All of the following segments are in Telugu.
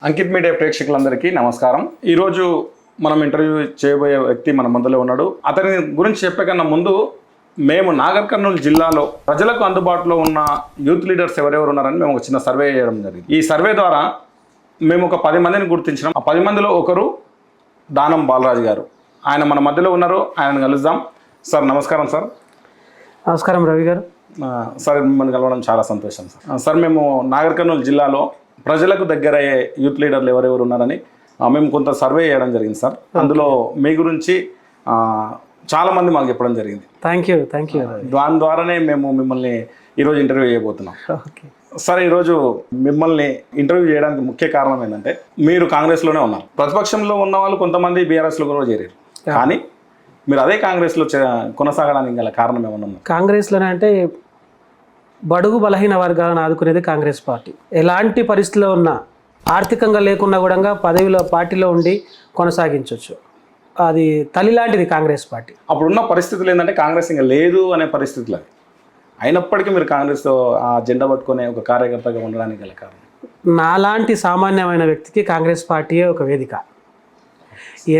అంకిత్ మీడియా ప్రేక్షకులందరికీ నమస్కారం. ఈరోజు మనం ఇంటర్వ్యూ చేయబోయే వ్యక్తి మన మధ్యలో ఉన్నాడు. అతని గురించి చెప్పే కన్నా ముందు మేము నాగర్ కర్నూలు జిల్లాలో ప్రజలకు అందుబాటులో ఉన్న యూత్ లీడర్స్ ఎవరెవరు ఉన్నారని మేము ఒక చిన్న సర్వే చేయడం జరిగింది. ఈ సర్వే ద్వారా మేము ఒక 10 మందిని గుర్తించినాం. ఆ 10 మందిలో ఒకరు దానం బాలరాజు గారు. ఆయన మన మధ్యలో ఉన్నారు. ఆయనను కలుద్దాం. సార్ నమస్కారం. సార్ నమస్కారం రవి గారు. సార్ మిమ్మల్ని కలవడం చాలా సంతోషం. సార్ మేము నాగర్ కర్నూలు జిల్లాలో ప్రజలకు దగ్గర అయ్యే యూత్ లీడర్లు ఎవరెవరు ఉన్నారని మేము కొంత సర్వే చేయడం జరిగింది సార్. అందులో మీ గురించి చాలామంది మాకు చెప్పడం జరిగింది. Thank you. దాని ద్వారానే మేము మిమ్మల్ని ఈరోజు ఇంటర్వ్యూ చేయబోతున్నాం. సార్ ఈరోజు మిమ్మల్ని ఇంటర్వ్యూ చేయడానికి ముఖ్య కారణం ఏంటంటే మీరు కాంగ్రెస్లోనే ఉన్నారు. ప్రతిపక్షంలో ఉన్న వాళ్ళు కొంతమంది బీఆర్ఎస్లో కూడా చేరారు. కానీ మీరు అదే కాంగ్రెస్లో కొనసాగడానికి గల కారణం ఏమన్నా? కాంగ్రెస్లోనే అంటే బడుగు బలహీన వర్గాలను ఆదుకునేది కాంగ్రెస్ పార్టీ. ఎలాంటి పరిస్థితిలో ఉన్నా ఆర్థికంగా లేకున్నా కూడా పదవిలో పార్టీలో ఉండి కొనసాగించవచ్చు. అది తల్లి లాంటిది కాంగ్రెస్ పార్టీ. అప్పుడున్న పరిస్థితులు ఏంటంటే కాంగ్రెస్ ఇంకా లేదు అనే పరిస్థితులు అవి. అయినప్పటికీ మీరు కాంగ్రెస్తో ఆ జెండా పట్టుకునే ఒక కార్యకర్తగా ఉండడానికి గల కారణం? నాలాంటి సామాన్యమైన వ్యక్తికి కాంగ్రెస్ పార్టీయే ఒక వేదిక.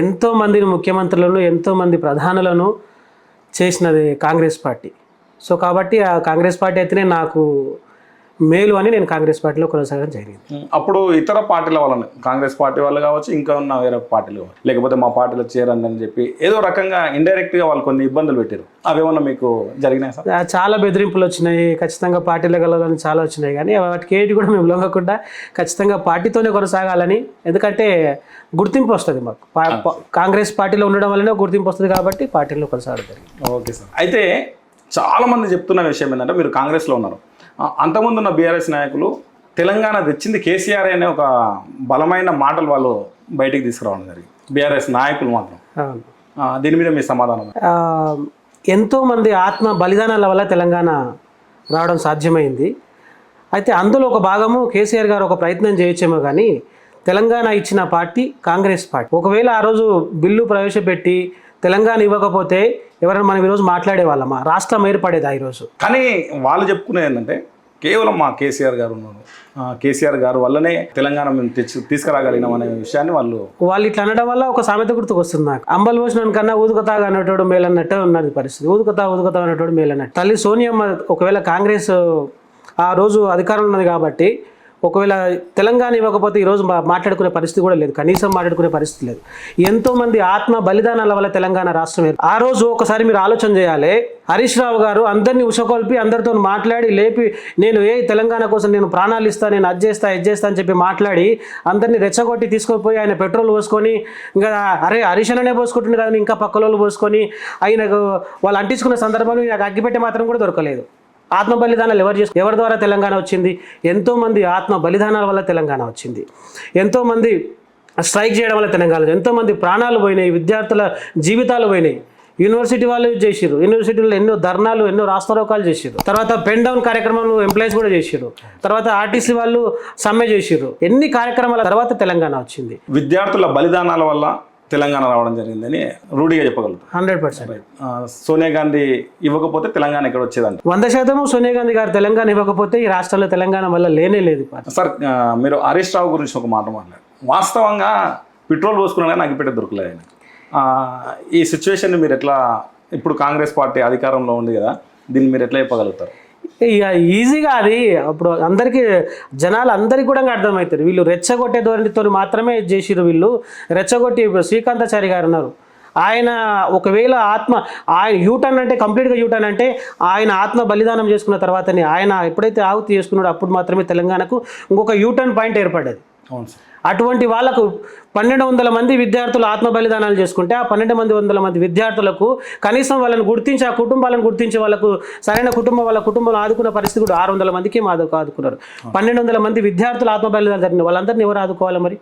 ఎంతోమందిని ముఖ్యమంత్రులను ఎంతోమంది ప్రధానులను చేసినది కాంగ్రెస్ పార్టీ. సో కాబట్టి ఆ కాంగ్రెస్ పార్టీ అయితేనే నాకు మేలు అని నేను కాంగ్రెస్ పార్టీలో కొనసాగడం జరిగింది. అప్పుడు ఇతర పార్టీల వాళ్ళని, కాంగ్రెస్ పార్టీ వాళ్ళు కావచ్చు, ఇంకా ఉన్న వేరే పార్టీలు లేకపోతే మా పార్టీలో చేరండి అని చెప్పి ఏదో రకంగా ఇండైరెక్ట్గా వాళ్ళు కొన్ని ఇబ్బందులు పెట్టారు. అవేమన్నా మీకు జరిగినాయి సార్? చాలా బెదిరింపులు వచ్చినాయి. ఖచ్చితంగా పార్టీలో కలవాలని చాలా వచ్చినాయి. కానీ వాటికి ఏటి కూడా మేము లొంగకుండా ఖచ్చితంగా పార్టీతోనే కొనసాగాలని, ఎందుకంటే గుర్తింపు వస్తుంది మాకు. కాంగ్రెస్ పార్టీలో ఉండడం వల్లనే గుర్తింపు వస్తుంది కాబట్టి పార్టీలో కొనసాగడం జరిగింది. Okay sir. అయితే చాలామంది చెప్తున్న విషయం ఏంటంటే మీరు కాంగ్రెస్లో ఉన్నారు. అంతకుముందు ఉన్న బీఆర్ఎస్ నాయకులు తెలంగాణ తెచ్చింది కేసీఆర్ అనే ఒక బలమైన మాటలు వాళ్ళు బయటికి తీసుకురావడం జరిగింది. బీఆర్ఎస్ నాయకులు మాత్రం దీని మీద మీ సమాధానం? ఎంతోమంది ఆత్మ బలిదానాల వల్ల తెలంగాణ రావడం సాధ్యమైంది. అయితే అందులో ఒక భాగము కేసీఆర్ గారు ఒక ప్రయత్నం చేయొచ్చేమో, కానీ తెలంగాణ ఇచ్చిన పార్టీ కాంగ్రెస్ పార్టీ. ఒకవేళ ఆ రోజు బిల్లు ప్రవేశపెట్టి తెలంగాణ ఇవ్వకపోతే ఎవరైనా మనం ఈరోజు మాట్లాడే వాళ్ళమా? రాష్ట్రం ఏర్పడేదా ఈరోజు? కానీ వాళ్ళు చెప్పుకునేది ఏంటంటే కేవలం మా కేసీఆర్ గారు ఉన్నారు, కేసీఆర్ గారు వల్లనే తెలంగాణ మేము తీసుకురాగలిగినాం అనే విషయాన్ని వాళ్ళు ఇట్లా అనడం వల్ల ఒక సామెత గుర్తుకు వస్తుంది నాకు. అంబల్ పోసిన కన్నా ఊదుకతాగా అనేటోడు మేలన్నట్టే ఉన్నది పరిస్థితి. ఊదుకతా అనేటోడు మేలన్నట్టు. తల్లి సోనియమ్మ ఒకవేళ కాంగ్రెస్ ఆ రోజు అధికారంలో ఉన్నది కాబట్టి ఒకవేళ తెలంగాణ ఇవ్వకపోతే ఈరోజు మాట్లాడుకునే పరిస్థితి కూడా లేదు, కనీసం మాట్లాడుకునే పరిస్థితి లేదు. ఎంతోమంది ఆత్మ బలిదానాల వల్ల తెలంగాణ రాష్ట్రం. ఆ రోజు ఒకసారి మీరు ఆలోచన చేయాలి. హరీష్ రావు గారు అందరినీ ఉషకొల్పి అందరితో మాట్లాడి లేపి నేను తెలంగాణ కోసం నేను ప్రాణాలు ఇస్తాను, నేను అది చేస్తా అని చెప్పి మాట్లాడి అందరినీ రెచ్చగొట్టి తీసుకుపోయి ఆయన పెట్రోల్ పోసుకొని ఇంకా హరీష్ అనే పోసుకుంటుంది కదా ఇంకా పక్కలోళ్ళు పోసుకొని ఆయనకు వాళ్ళు అంటించుకున్న సందర్భంలో నాకు అగ్గిపెట్టే మాత్రం కూడా దొరకలేదు. ఆత్మ బలిదానాలు ఎవరి ద్వారా తెలంగాణ వచ్చింది? ఎంతోమంది ఆత్మ బలిదానాల వల్ల తెలంగాణ వచ్చింది. ఎంతోమంది స్ట్రైక్ చేయడం వల్ల తెలంగాణ, ఎంతోమంది ప్రాణాలు పోయినాయి, విద్యార్థుల జీవితాలు పోయినాయి. యూనివర్సిటీ వాళ్ళు చేసిర్రు, యూనివర్సిటీలో ఎన్నో ధర్నాలు ఎన్నో రాస్తారోకాలు చేసిర్రు. తర్వాత పెన్ డౌన్ కార్యక్రమాలు ఎంప్లాయీస్ కూడా చేసిర్రు. తర్వాత ఆర్టీసీ వాళ్ళు సమ్మె చేసిర్రు. ఎన్ని కార్యక్రమాల తర్వాత తెలంగాణ వచ్చింది. విద్యార్థుల బలిదానాల వల్ల తెలంగాణ రావడం జరిగిందని రూఢిగా చెప్పగలుగుతాం. 100%. సోనియా గాంధీ ఇవ్వకపోతే తెలంగాణ ఎక్కడ వచ్చేదంట? 100% సోనియా గాంధీ గారు తెలంగాణ ఇవ్వకపోతే ఈ రాష్ట్రంలో తెలంగాణ వల్ల లేనే లేదు. సార్ మీరు హరీష్ రావు గురించి ఒక మాట మాట్లాడారు. వాస్తవంగా పెట్రోల్ పోసుకున్నా నాకు ఇప్పటికే దొరకలేదు. ఈ సిచ్యువేషన్ మీరు ఎట్లా, ఇప్పుడు కాంగ్రెస్ పార్టీ అధికారంలో ఉంది కదా, దీన్ని మీరు ఎట్లా చెప్పగలుగుతారు? ఇక ఈజీగా అది అప్పుడు అందరికీ జనాలందరికీ కూడా అర్థమవుతారు. వీళ్ళు రెచ్చగొట్టే ధోరణితో మాత్రమే చేసిరు. వీళ్ళు రెచ్చగొట్టి శ్రీకాంతాచారి గారు ఉన్నారు. ఆయన ఒకవేళ ఆయన యూటర్న్ అంటే కంప్లీట్గా యూటర్న్ అంటే ఆయన ఆత్మ బలిదానం చేసుకున్న తర్వాతనే ఆయన ఎప్పుడైతే ఆహుతి చేసుకున్నాడో అప్పుడు మాత్రమే తెలంగాణకు ఇంకొక యూటర్న్ పాయింట్ ఏర్పడ్డది. అవును సార్. అటువంటి వాళ్ళకు 1200 మంది విద్యార్థులు ఆత్మ బలిదానాలు చేసుకుంటే ఆ 1200 మంది విద్యార్థులకు కనీసం వాళ్ళని గుర్తించి ఆ కుటుంబాలను గుర్తించి వాళ్ళకు సరైన వాళ్ళ కుటుంబం ఆదుకున్న పరిస్థితి కూడా 600 మందికి ఆదుకున్నారు. 1200 మంది విద్యార్థులు ఆత్మ బలిదానాలు జరిగిన వాళ్ళందరినీ ఎవరు ఆదుకోవాలి మరి?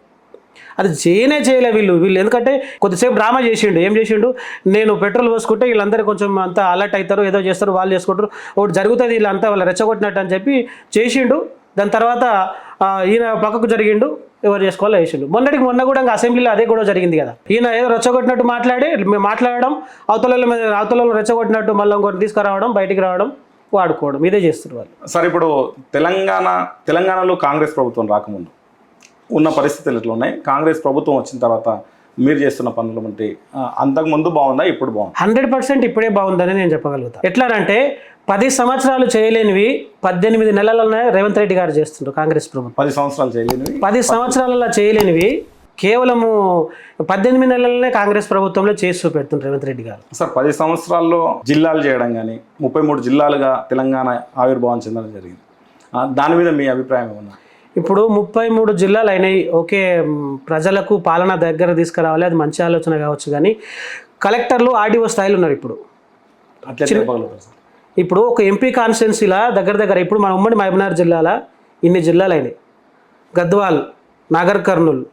అది చేయలే వీళ్ళు. ఎందుకంటే కొద్దిసేపు డ్రామా చేసిండు. ఏం చేసిండు? నేను పెట్రోల్ పోసుకుంటే వీళ్ళందరూ కొంచెం అంతా అలర్ట్ అవుతారు, ఏదో చేస్తారు, వాళ్ళు చేసుకుంటారు, ఒకటి జరుగుతుంది, వీళ్ళంతా వాళ్ళు రెచ్చగొట్టినట్టు అని చెప్పి చేసిండు. దాని తర్వాత ఈయన పక్కకు జరిగిండు, ఎవరు చేసుకోవాలో వేసిండు. మొన్న కూడా అసెంబ్లీలో అదే గొడవ జరిగింది కదా. ఈయన ఏదో రెచ్చగొట్టినట్టు మాట్లాడడం, అవతలలో రెచ్చగొట్టినట్టు మళ్ళీ ఇంకోటి తీసుకురావడం, బయటికి రావడం, వాడుకోవడం, ఇదే చేస్తారు వాళ్ళు. సార్ ఇప్పుడు తెలంగాణలో కాంగ్రెస్ ప్రభుత్వం రాకముందు ఉన్న పరిస్థితులు ఎట్లా ఉన్నాయి, కాంగ్రెస్ ప్రభుత్వం వచ్చిన తర్వాత మీరు చేస్తున్న పనులు బట్టి అంతకుముందు బాగుందా, ఇప్పుడు బాగుందా? 100% ఇప్పుడే బాగుందని నేను చెప్పగలుగుతాను. ఎట్లానంటే 10 సంవత్సరాలు చేయలేనివి 18 నెలలనే రేవంత్ రెడ్డి గారు చేస్తుండ్రు కాంగ్రెస్ ప్రభుత్వం. 10 సంవత్సరాలు చేయలేనివి 10 సంవత్సరాలలో చేయలేనివి కేవలము 18 నెలలనే కాంగ్రెస్ ప్రభుత్వంలో చేసి చూపెడుతుంది రేవంత్ రెడ్డి గారు. సార్ 10 సంవత్సరాల్లో జిల్లాలు చేయడం కానీ 33 జిల్లాలుగా తెలంగాణ ఆవిర్భావం చెందడం జరిగింది. దాని మీద మీ అభిప్రాయం ఏమన్నా? ఇప్పుడు 33 జిల్లాలు అయినాయి, ఓకే, ప్రజలకు పాలన దగ్గర తీసుకురావాలి, అది మంచి ఆలోచన కావచ్చు. కానీ కలెక్టర్లు ఆర్డీఓ స్థాయిలో ఉన్నారు. అట్లా చెప్పగలుగుతారు సార్. ఇప్పుడు ఒక ఎంపీ కాన్స్టిట్యున్సీలా దగ్గర ఇప్పుడు మన ఉమ్మడి మహబూబ్నగర్ జిల్లాల ఇన్ని జిల్లాలు అయినాయి. గద్వాల్, నాగర్ కర్నూల్,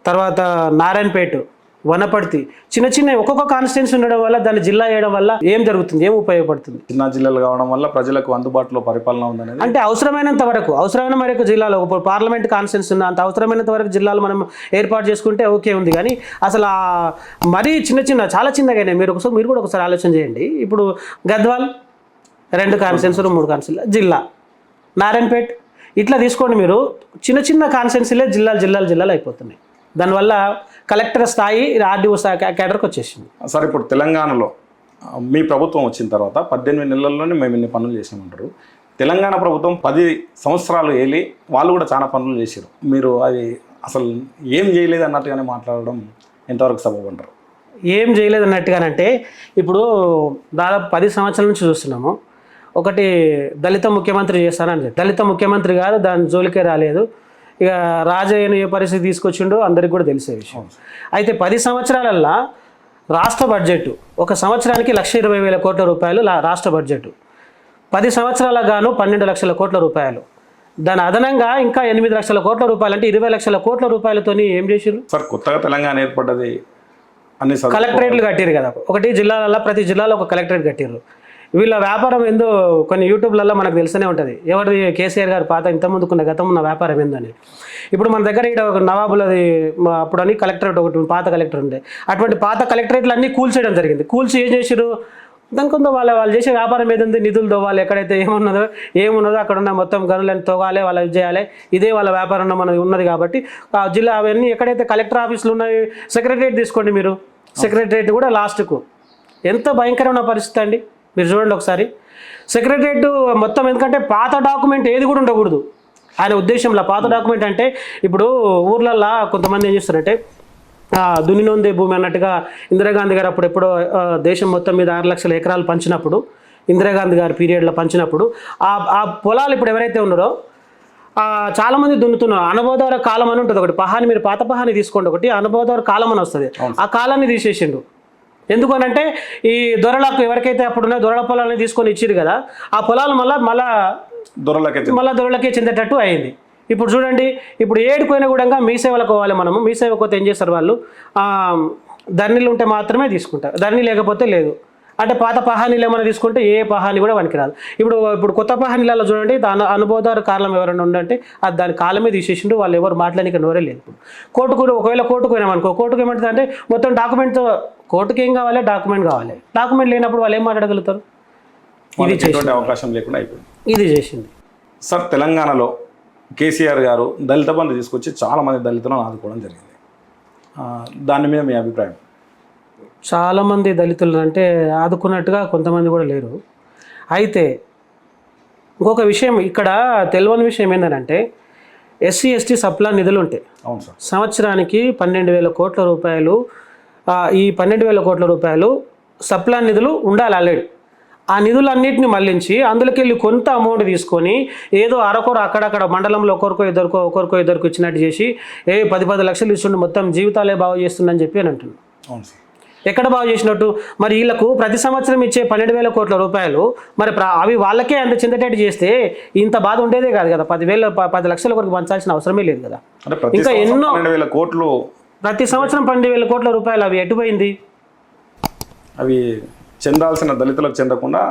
తర్వాత నారాయణపేట, వనపర్తి, చిన్న ఒక్కొక్క కాన్స్టిట్యున్సీ ఉండడం వల్ల దాన్ని జిల్లా చేయడం వల్ల ఏం జరుగుతుంది, ఏం ఉపయోగపడుతుంది? చిన్న జిల్లాలు కావడం వల్ల ప్రజలకు అందుబాటులో పరిపాలన ఉందనేది. అంటే అవసరమైనంత వరకు జిల్లాలో పార్లమెంట్ కాన్స్టిట్యున్సీ ఉన్న అంత అవసరమైనంత వరకు జిల్లాలు మనం ఏర్పాటు చేసుకుంటే ఓకే ఉంది. కానీ అసలు మరీ చాలా చిన్నగానే మీరు కూడా ఒకసారి ఆలోచన చేయండి. ఇప్పుడు గద్వాల్ 2 కాన్స్టిట్యున్సీలు 3 కాన్స్టిట్యున్సీలు జిల్లా, నారాయణపేట ఇట్లా తీసుకోండి. మీరు చిన్న కాన్స్టిట్యున్సీలే జిల్లాలు అయిపోతున్నాయి. దానివల్ల కలెక్టర్ స్థాయి ఆర్డీఓ స్థాయి కేడర్కి వచ్చేసింది. సార్ ఇప్పుడు తెలంగాణలో మీ ప్రభుత్వం వచ్చిన తర్వాత 18 నెలల్లోనే మేము ఇన్ని పనులు చేసామంటారు. తెలంగాణ ప్రభుత్వం 10 సంవత్సరాలు ఏలి వాళ్ళు కూడా చాలా పనులు చేశారు. మీరు అది అసలు ఏం చేయలేదు అన్నట్టుగానే మాట్లాడడం ఎంతవరకు సబబు అంటారు? ఏం చేయలేదు అన్నట్టుగానంటే ఇప్పుడు దాదాపు 10 సంవత్సరాల నుంచి చూస్తున్నాము. ఒకటి దళిత ముఖ్యమంత్రి చేస్తానని చెప్పి, దళిత ముఖ్యమంత్రి కాదు, దాని జోలికే రాలేదు. ఇక రాజయ్యను ఏ పరిస్థితి తీసుకొచ్చిండో అందరికి కూడా తెలిసే విషయం. అయితే 10 సంవత్సరాలల్లో రాష్ట్ర బడ్జెట్ ఒక సంవత్సరానికి 1,20,000 కోట్ల రూపాయలు రాష్ట్ర బడ్జెట్, 10 సంవత్సరాలకు గాను 12 లక్షల కోట్ల రూపాయలు. దాని అదనంగా ఇంకా 8 లక్షల కోట్ల రూపాయలు, అంటే 20 లక్షల కోట్ల రూపాయలతో ఏం చేసారు సార్? కొత్తగా తెలంగాణ ఏర్పడ్డది, అన్ని కలెక్టరేట్లు కట్టారు కదా. ఒకటి జిల్లాలలో, ప్రతి జిల్లాలో ఒక కలెక్టరేట్ కట్టారు. వీళ్ళ వ్యాపారం ఏందో కొన్ని యూట్యూబ్లలో మనకు తెలిసనే ఉంటుంది. ఎవరిది కేసీఆర్ గారు ఇంతకుముందుకున్న గతం ఉన్న వ్యాపారం ఏందని. ఇప్పుడు మన దగ్గర ఇక్కడ ఒక నవాబులది అప్పుడు అని కలెక్టరేట్ ఒకటి పాత కలెక్టర్ ఉండే, అటువంటి పాత కలెక్టరేట్లు అన్నీ కూల్చేయడం జరిగింది. కూల్చి ఏం చేసారు, దానికి వాళ్ళు చేసే వ్యాపారం ఏదంటే నిధులు తోవాలి, ఎక్కడైతే ఏమున్నదో అక్కడ ఉన్న మొత్తం గనులను తోగాలి, వాళ్ళు చేయాలి, ఇదే వాళ్ళ వ్యాపారం ఉన్నది. కాబట్టి ఆ జిల్లా అవన్నీ ఎక్కడైతే కలెక్టర్ ఆఫీసులు ఉన్నాయి, సెక్రటరేట్ తీసుకోండి మీరు, సెక్రటరేట్ కూడా లాస్ట్కు ఎంత భయంకరమైన పరిస్థితి అండి. మీరు చూడండి ఒకసారి సెక్రటరేట్ మొత్తం. ఎందుకంటే పాత డాక్యుమెంట్ ఏది కూడా ఉండకూడదు ఆయన ఉద్దేశంలో. పాత డాక్యుమెంట్ అంటే ఇప్పుడు ఊర్లల్లో కొంతమంది ఏం చేస్తారంటే దున్నినొందే భూమి అన్నట్టుగా ఇందిరాగాంధీ గారు ఎప్పుడో దేశం మొత్తం మీద 6 లక్షల ఎకరాలు పంచినప్పుడు, ఇందిరాగాంధీ గారి పీరియడ్లో పంచినప్పుడు ఆ పొలాలు ఇప్పుడు ఎవరైతే ఉన్నారో చాలామంది దున్నుతున్నారు. అనుభవదార కాలం అని ఉంటుంది ఒకటి, పహాని, మీరు పాత పహాని తీసుకోండి, ఒకటి అనుభవదార కాలం అని వస్తుంది. ఆ కాలాన్ని తీసేసిండు. ఎందుకు అనంటే ఈ దొరలకు ఎవరికైతే అప్పుడున్న దొరల పొలాలని తీసుకొని ఇచ్చిరు కదా, ఆ పొలాలు మళ్ళా దొరలకే చెందేటట్టు అయింది. ఇప్పుడు చూడండి, ఇప్పుడు ఏడుకోయినా కూడా మీ సేవలకు పోవాలి మనము. మీ సేవకు పోతే ఏం చేస్తారు వాళ్ళు, ధరణిలు ఉంటే మాత్రమే తీసుకుంటారు, ధరణి లేకపోతే లేదు. అంటే పాత పహానీలు ఏమైనా తీసుకుంటే ఏ పహాని కూడా పనికిరాదు. ఇప్పుడు కొత్త పహానీలలో చూడండి, దాని అనుభవదారు కాలం ఎవరైనా ఉండంటే అది దాని కాలమే తీసేసిండు. వాళ్ళు ఎవరు మాట్లాడడానికి నోరే లేదు. ఇప్పుడు కోర్టుకు ఒకవేళ కోర్టుకు పోయినామనుకో, కోర్టుకు ఏమంటుంది అంటే మొత్తం డాక్యుమెంట్తో, కోర్టుకి ఏం కావాలి, డాక్యుమెంట్ కావాలి. డాక్యుమెంట్ లేనప్పుడు వాళ్ళు ఏం మాట్లాడగలుగుతారు? ఇది చేసింది, అవకాశం లేకుండా అయిపోయింది. ఇది చేసింది. సార్ తెలంగాణలో కేసీఆర్ గారు దళిత బంధు తీసుకొచ్చి చాలామంది దళితులను ఆదుకోవడం జరిగింది. దాని మీద మీ అభిప్రాయం? చాలామంది దళితులు అంటే ఆదుకున్నట్టుగా కొంతమంది కూడా లేరు. అయితే ఇంకొక విషయం ఇక్కడ తెలియని విషయం ఏంటంటే ఎస్సీ ఎస్టీ సప్లా నిధులు ఉంటాయి. అవును సార్. సంవత్సరానికి 12,000 కోట్ల రూపాయలు. ఈ 12,000 కోట్ల రూపాయలు సప్లా నిధులు ఉండాలి ఆల్రెడీ. ఆ నిధులన్నింటినీ మళ్లించి అందులోకి వెళ్ళి కొంత అమౌంట్ తీసుకొని ఏదో అరకొర అక్కడక్కడ మండలంలో ఒకరికో ఇద్దరికో ఇచ్చినట్టు చేసి 10 లక్షలు ఇస్తుండే మొత్తం జీవితాలే బాగు చేస్తుందని చెప్పి అని అంటున్నాను. అవును సార్. ఎక్కడ బాగు చేసినట్టు? మరి వీళ్ళకు ప్రతి సంవత్సరం ఇచ్చే 12,000 కోట్ల రూపాయలు మరి అవి వాళ్ళకే అంత చెందేటట్టు చేస్తే ఇంత బాధ ఉండేదే కాదు కదా. 10 లక్షల వరకు పంచాల్సిన అవసరమే లేదు కదా. ఇంకా ఎన్నో కోట్లు ప్రతి సంవత్సరం 12,000 కోట్ల రూపాయలు అవి ఎటుపోయింది? అవి చెందాల్సిన దళితులకు చెందకుండా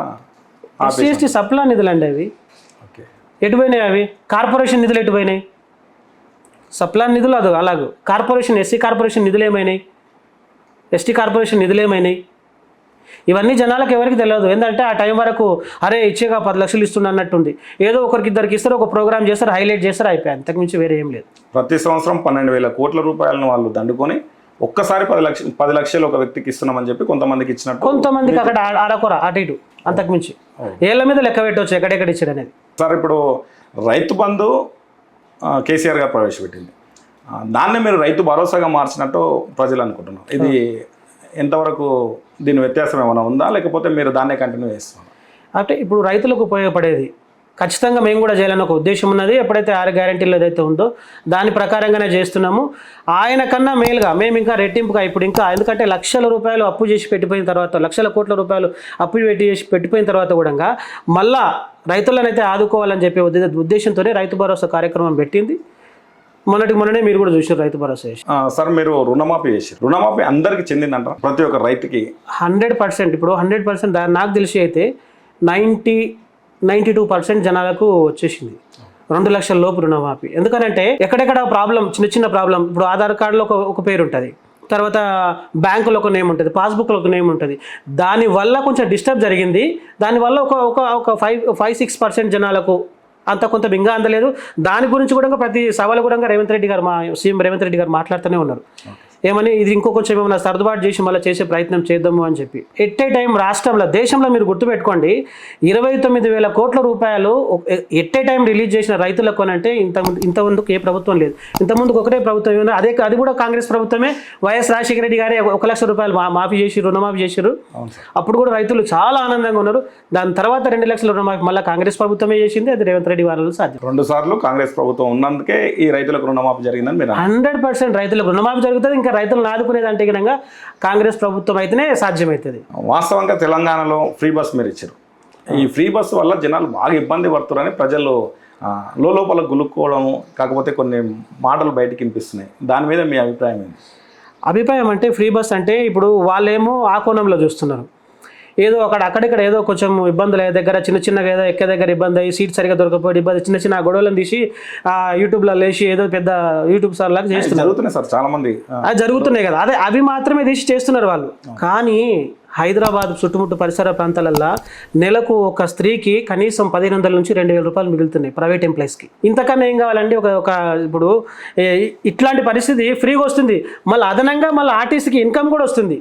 ఎస్సీ ఎస్టీ సప్లా నిధులు అండి అవి. ఎటుపోయినాయి అవి? కార్పొరేషన్ నిధులు ఎటుపోయినాయి? సప్లా నిధులు అది అలాగూ. కార్పొరేషన్, ఎస్సీ కార్పొరేషన్ నిధులు ఏమైనాయి? ఎస్టీ కార్పొరేషన్ నిధులు ఏమైనాయి? ఇవన్నీ జనాలకు ఎవరికి తెలియదు. ఏంటంటే ఆ టైం వరకు అరే ఇచ్చేగా 10 లక్షలు ఇస్తున్నా అన్నట్టుంది. ఏదో ఒకరికి ఇద్దరికి ఇస్తారు, ఒక ప్రోగ్రామ్ చేస్తారు, హైలైట్ చేస్తారు, అయిపోయి అంతకుమించి వేరే ఏం లేదు. ప్రతి సంవత్సరం 12,000 కోట్ల రూపాయలను వాళ్ళు దండుకొని ఒక్కసారి 10 లక్షలు ఒక వ్యక్తికి ఇస్తున్నామని చెప్పి కొంతమందికి ఇచ్చినట్టు, కొంతమందికి అక్కడ ఆడకూర అటు ఇటు, అంతకుమించి ఏళ్ళ మీద లెక్క పెట్టవచ్చు ఎక్కడెక్కడ ఇచ్చాడు అనేది. సార్ ఇప్పుడు రైతు బంధు కేసీఆర్ గారు ప్రవేశపెట్టింది, దాన్ని మీరు రైతు భరోసాగా మార్చినట్టు ప్రజలు అనుకుంటున్నారు. ఇది ఎంతవరకు దీని వ్యత్యాసం ఏమైనా ఉందా, లేకపోతే మీరు దాన్నే కంటిన్యూ చేస్తున్నారు? అంటే ఇప్పుడు రైతులకు ఉపయోగపడేది ఖచ్చితంగా మేము కూడా చేయాలని ఒక ఉద్దేశం ఉన్నది. ఎప్పుడైతే 6 గ్యారెంటీలు ఏదైతే ఉందో దాని ప్రకారంగానే చేస్తున్నాము. ఆయన కన్నా మేలుగా మేము ఇంకా రెట్టింపుగా ఇప్పుడు ఇంకా, ఎందుకంటే లక్షల రూపాయలు అప్పు చేసి పెట్టిపోయిన తర్వాత, లక్షల కోట్ల రూపాయలు అప్పు చేసి పెట్టిపోయిన తర్వాత కూడా మళ్ళా రైతులనైతే ఆదుకోవాలని చెప్పే ఉద్దేశంతోనే రైతు భరోసా కార్యక్రమం పెట్టింది. మొన్ననే మీరు కూడా చూసారు రైతు భరోసా చేసి. సార్ మీరు రుణమాఫీ చేసి, రుణమాఫీ అందరికి చెందిందంట, ప్రతి ఒక్క రైతుకి 100%. ఇప్పుడు 100% నాకు తెలిసి అయితే 92% జనాలకు వచ్చేసింది 2 లక్షల లోపు రుణమాఫీ. ఎందుకనంటే ఎక్కడెక్కడ ప్రాబ్లం, చిన్న ప్రాబ్లం, ఇప్పుడు ఆధార్ కార్డులో ఒక పేరు ఉంటుంది, తర్వాత బ్యాంకులో ఒక నేమ్ ఉంటుంది, పాస్బుక్లో ఒక నేమ్ ఉంటుంది. దానివల్ల కొంచెం డిస్టర్బ్ జరిగింది. దానివల్ల ఒక 5-6% జనాలకు అంత కొంత ఇంకా అందలేదు. దాని గురించి కూడా ప్రతి సభలో కూడా రేవంత్ రెడ్డి గారు, మా సీఎం రేవంత్ రెడ్డి గారు మాట్లాడుతూనే ఉన్నారు. ఏమని, ఇది ఇంకో కొంచెం ఏమైనా సర్దుబాటు చేసి మళ్ళీ చేసే ప్రయత్నం చేద్దాము అని చెప్పి. ఎట్ ఏ టైం రాష్ట్రంలో, దేశంలో మీరు గుర్తుపెట్టుకోండి, 29,000 కోట్ల రూపాయలు ఎట్ ఏ టైం రిలీజ్ చేసిన రైతులకు అని అంటే ఇంతకుముందుకు ఏ ప్రభుత్వం లేదు. ఇంతకుముందుకు ఒకటే ప్రభుత్వం ఏమన్నా, అది కూడా కాంగ్రెస్ ప్రభుత్వమే. వైఎస్ రాజశేఖర రెడ్డి గారే 1 లక్ష రూపాయలు మాఫీ చేసి, రుణమాఫీ చేశారు. అప్పుడు కూడా రైతులు చాలా ఆనందంగా ఉన్నారు. దాని తర్వాత 2 లక్షల రుణమాఫీ మళ్ళీ కాంగ్రెస్ ప్రభుత్వమే చేసింది. అది రేవంత్ రెడ్డి వాళ్ళలో సాధ్యం. 2 సార్లు కాంగ్రెస్ ప్రభుత్వం ఉన్నందుకే ఈ రైతులకు రుణమాఫీ జరిగిందని మీరు 100% రైతులకు రుణమాఫీ జరుగుతుంది. ఇంకా రైతులను ఆదుకునేదంటే కనుక కాంగ్రెస్ ప్రభుత్వం అయితేనే సాధ్యమవుతుంది. వాస్తవంగా తెలంగాణలో ఫ్రీ బస్ మీరు ఇచ్చారు. ఈ ఫ్రీ బస్సు వల్ల జనాలు బాగా ఇబ్బంది పడుతున్నారని ప్రజలు లోపల గులుక్కోవడము, కాకపోతే కొన్ని మాటలు బయటకు వినిపిస్తున్నాయి. దాని మీద మీ అభిప్రాయం ఏంటి? అభిప్రాయం అంటే ఫ్రీ బస్ అంటే ఇప్పుడు వాళ్ళేమో ఆ కోణంలో చూస్తున్నారు. ఏదో అక్కడిక్కడ ఏదో కొంచెం ఇబ్బందులు దగ్గర చిన్నగా ఏదో ఎక్కే దగ్గర ఇబ్బంది అయ్యి, సీట్ సరిగా దొరకపోయి ఇబ్బంది, చిన్న గొడవలను తీసి యూట్యూబ్లో లేచి ఏదో పెద్ద యూట్యూబ్ సార్ లాగా చేస్తున్నారు. జరుగుతున్నాయి సార్, చాలా మంది అది జరుగుతున్నాయి కదా, అవి మాత్రమే తీసి చేస్తున్నారు వాళ్ళు. కానీ హైదరాబాద్ చుట్టుముట్టు పరిసర ప్రాంతాలల్లో నెలకు ఒక స్త్రీకి కనీసం 1,500 నుంచి 2,000 రూపాయలు మిగులుతున్నాయి ప్రైవేట్ ఎంప్లాయీస్కి. ఇంతకన్నా ఏం కావాలండి? ఇప్పుడు ఇట్లాంటి పరిస్థితి ఫ్రీగా వస్తుంది, మళ్ళీ అదనంగా మళ్ళీ ఆర్టీసీకి ఇన్కమ్ కూడా వస్తుంది.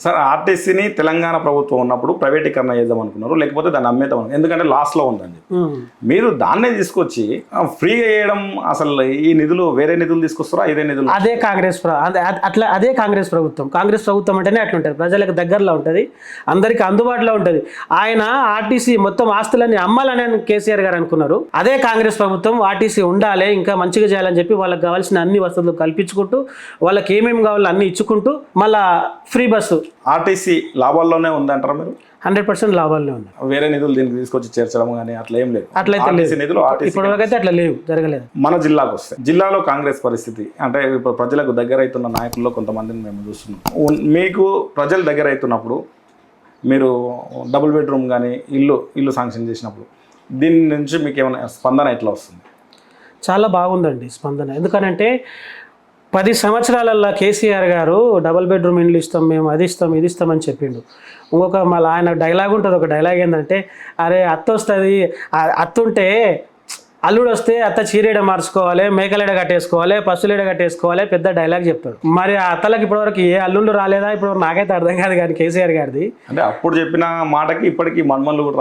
సార్ ఆర్టీసీని తెలంగాణ ప్రభుత్వం ఉన్నప్పుడు ప్రైవేటీకరణ చేద్దాం అనుకున్నారు, లేకపోతే దాన్ని అమ్మేద్దాం అనుకున్నారు, ఎందుకంటే లాస్లో ఉందండి. మీరు దాన్నే తీసుకొచ్చి ఫ్రీగా చేయడం, అసలు ఈ నిధులు వేరే నిధులు తీసుకొస్తారా? ఇదే నిధులు? అదే కాంగ్రెస్ ప్రభుత్వం. కాంగ్రెస్ ప్రభుత్వం అంటేనే అట్లుంటుంది, ప్రజలకు దగ్గరలో ఉంటుంది, అందరికీ అందుబాటులో ఉంటుంది. ఆయన ఆర్టీసీ మొత్తం ఆస్తులన్నీ అమ్మాలని కేసీఆర్ గారు అనుకున్నారు. అదే కాంగ్రెస్ ప్రభుత్వం ఆర్టీసీ ఉండాలి, ఇంకా మంచిగా చేయాలని చెప్పి వాళ్ళకి కావాల్సిన అన్ని వసతులు కల్పించుకుంటూ, వాళ్ళకి ఏమేమి కావాలో అన్ని ఇచ్చుకుంటూ మళ్ళా ఫ్రీ బస్సు. ఆర్టీసీ లాభాల్లోనే ఉందంటారా మీరు? 100% లాభాలనే ఉన్నాయి. వేరే నిధులు దీనికి తీసుకొచ్చి చేర్చడం కానీ అట్లా ఏం లేదు. అట్లయితే నిధులు ఇప్పటివరకైతే అట్లా లేవు, జరగలేదు. మన జిల్లాకు వస్తే, జిల్లాలో కాంగ్రెస్ పరిస్థితి అంటే ఇప్పుడు ప్రజలకు దగ్గర అవుతున్న నాయకుల్లో కొంతమందిని మేము చూస్తున్నాం. మీకు ప్రజలు దగ్గర అవుతున్నప్పుడు మీరు డబుల్ బెడ్రూమ్ కానీ ఇల్లు శాంక్షన్ చేసినప్పుడు దీని నుంచి మీకు ఏమైనా స్పందన ఎట్లా వస్తుంది? చాలా బాగుందండి స్పందన. ఎందుకనంటే 10 సంవత్సరాలల్లో కేసీఆర్ గారు డబుల్ బెడ్రూమ్ ఇండ్లు ఇస్తాం, మేము అది ఇస్తాం, ఇది ఇస్తామని చెప్పిండు. ఇంకొక మళ్ళీ ఆయన డైలాగ్ ఉంటుంది, ఒక డైలాగ్ ఏంటంటే, అరే అత్త వస్తుంది, అత్తుంటే అల్లుడు వస్తే అత్త చీరేడ మార్చుకోవాలి, మేకలేడ కట్టేసుకోవాలి, పశువులేడ కట్టేసుకోవాలి, పెద్ద డైలాగ్ చెప్తాడు. మరి ఆ అత్తలకు ఇప్పటివరకు ఏ అల్లుళ్ళు రాలేదా? ఇప్పుడు నాకైతే అర్థం కాదు. కానీ కేసీఆర్ గారిది అంటే అప్పుడు చెప్పిన మాటకి ఇప్పటికీ మన్మన్లు కూడా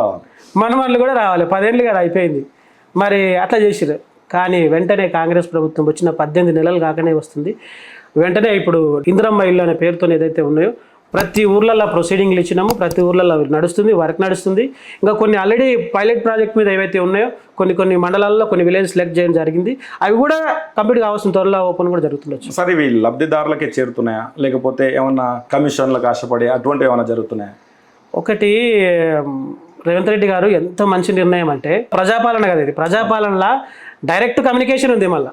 రావాలి, 10 ఏళ్ళు కదా అయిపోయింది. మరి అట్లా చేసిరు. కానీ వెంటనే కాంగ్రెస్ ప్రభుత్వం వచ్చిన 18 నెలలు కాకనే వస్తుంది. వెంటనే ఇప్పుడు ఇందిరమ్మ ఇల్లు అనే పేరుతో ఏదైతే ఉన్నాయో ప్రతి ఊర్లలో ప్రొసీడింగ్లు ఇచ్చినాము, ప్రతి ఊర్లలో నడుస్తుంది, వర్క్ నడుస్తుంది. ఇంకా కొన్ని ఆల్రెడీ పైలట్ ప్రాజెక్ట్ మీద ఏవైతే ఉన్నాయో కొన్ని మండలాల్లో కొన్ని విలేజ్ సెలెక్ట్ చేయడం జరిగింది. అవి కూడా కంప్లీట్ కావాల్సిన త్వరలో ఓపెన్ కూడా జరుగుతుండొచ్చు. సరే, ఇవి లబ్ధిదారులకే చేరుతున్నాయా, లేకపోతే ఏమన్నా కమిషన్లకు ఆశపడి అటువంటి ఏమైనా జరుగుతున్నాయా? ఒకటి, రేవంత్ రెడ్డి గారు ఎంత మంచి నిర్ణయం అంటే, ప్రజాపాలన కదా ఇది, ప్రజాపాలనలో డైరెక్ట్ కమ్యూనికేషన్ ఉంది. మళ్ళీ